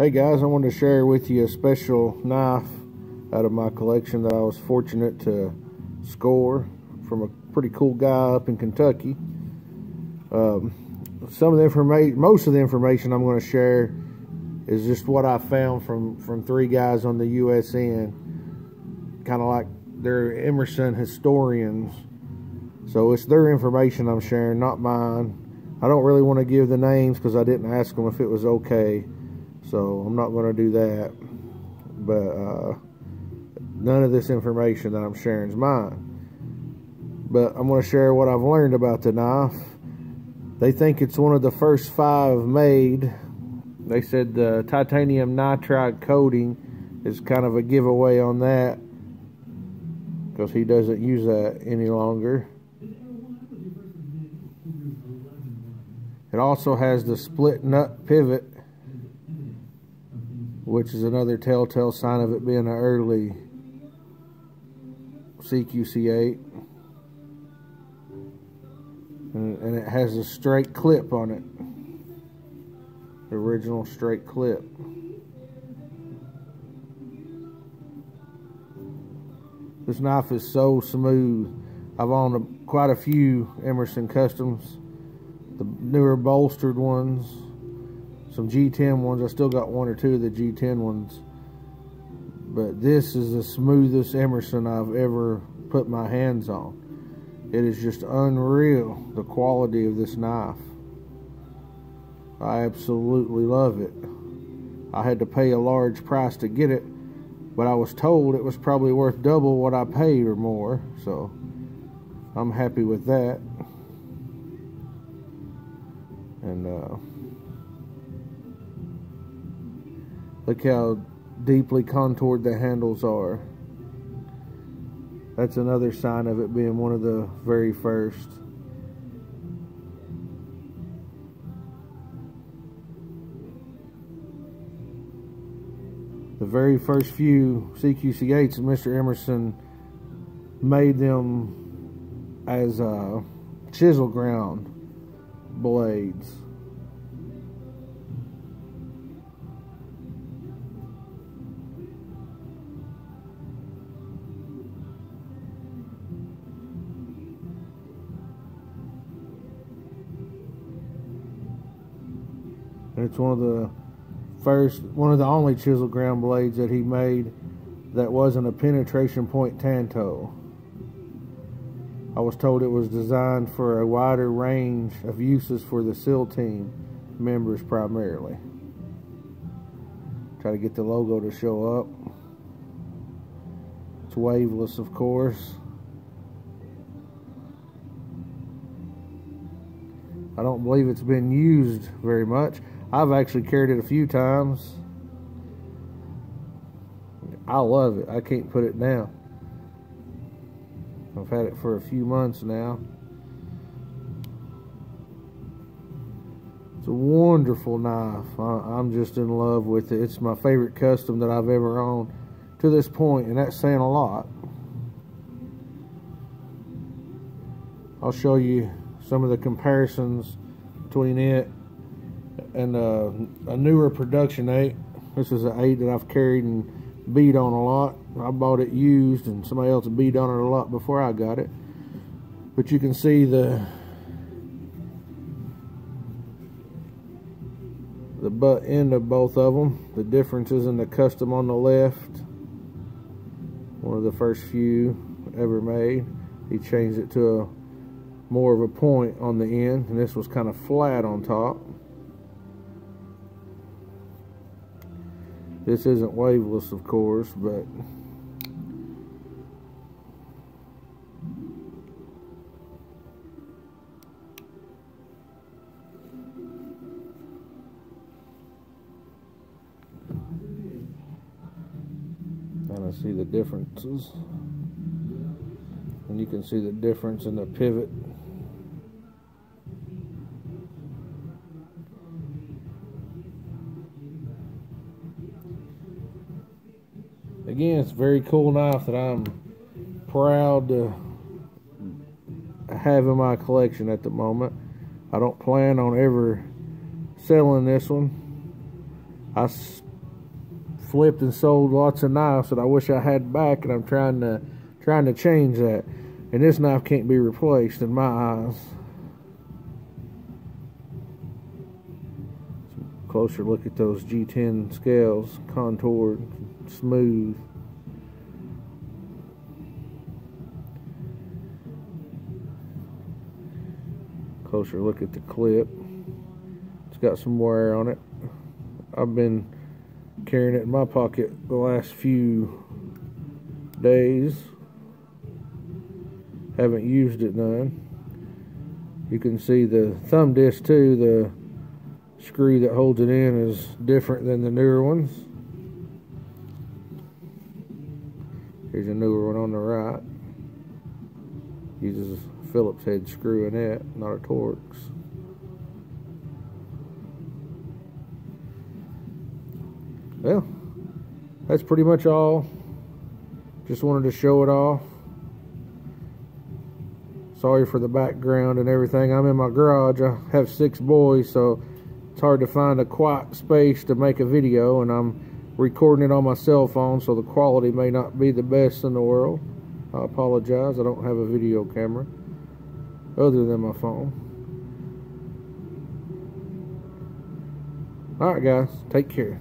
Hey guys, I wanted to share with you a special knife out of my collection that I was fortunate to score from a pretty cool guy up in Kentucky. Some of the information, most of the information I'm going to share is just what I found from three guys on the USN, kind of like they're Emerson historians. So it's their information I'm sharing, not mine. I don't really want to give the names because I didn't ask them if it was okay. So I'm not going to do that. But none of this information that I'm sharing is mine. But I'm going to share what I've learned about the knife. They think it's one of the first 5 made. They said the titanium nitride coating is kind of a giveaway on that, because he doesn't use that any longer. It also has the split nut pivot, which is another telltale sign of it being an early cqc-8. And it has a straight clip on it. The original straight clip. This knife is so smooth. I've owned quite a few Emerson Customs. The newer bolstered ones. Some G10 ones. I still got 1 or 2 of the G10 ones. But this is the smoothest Emerson I've ever put my hands on. It is just unreal, the quality of this knife. I absolutely love it. I had to pay a large price to get it, but I was told it was probably worth double what I paid or more, so I'm happy with that. And look how deeply contoured the handles are. That's another sign of it being one of the very first. The very first few cqc-8s, Mr. Emerson made them as chisel ground blades. And it's one of the only chisel ground blades that he made that wasn't a penetration point tanto. I was told it was designed for a wider range of uses for the SEAL team members primarily. Try to get the logo to show up. It's waveless, of course. I don't believe it's been used very much. I've actually carried it a few times. I love it. I can't put it down. I've had it for a few months now. It's a wonderful knife. I'm just in love with it. It's my favorite custom that I've ever owned to this point, and that's saying a lot. I'll show you some of the comparisons between it and a newer production 8. This is an 8 that I've carried and beat on a lot. I bought it used, and somebody else beat on it a lot before I got it. But you can see the butt end of both of them. The differences in the custom on the left. One of the first few ever made. He changed it to more of a point on the end, and this was kind of flat on top. This isn't waveless, of course, but kind of see the differences, and you can see the difference in the pivot. Again, it's a very cool knife that I'm proud to have in my collection at the moment. I don't plan on ever selling this one. I flipped and sold lots of knives that I wish I had back, and I'm trying to change that. And this knife can't be replaced in my eyes. Closer look at those G10 scales, contoured, smooth. Closer look at the clip. It's got some wear on it. I've been carrying it in my pocket the last few days. Haven't used it none. You can see the thumb disc too. The screw that holds it in is different than the newer ones. Here's a newer one on the right. Uses a Phillips head screw in it, not a Torx. Well, that's pretty much all. Just wanted to show it off. Sorry for the background and everything. I'm in my garage. I have 6 boys, so it's hard to find a quiet space to make a video, and I'm recording it on my cell phone, so the quality may not be the best in the world. I apologize. I don't have a video camera other than my phone. Alright guys, take care.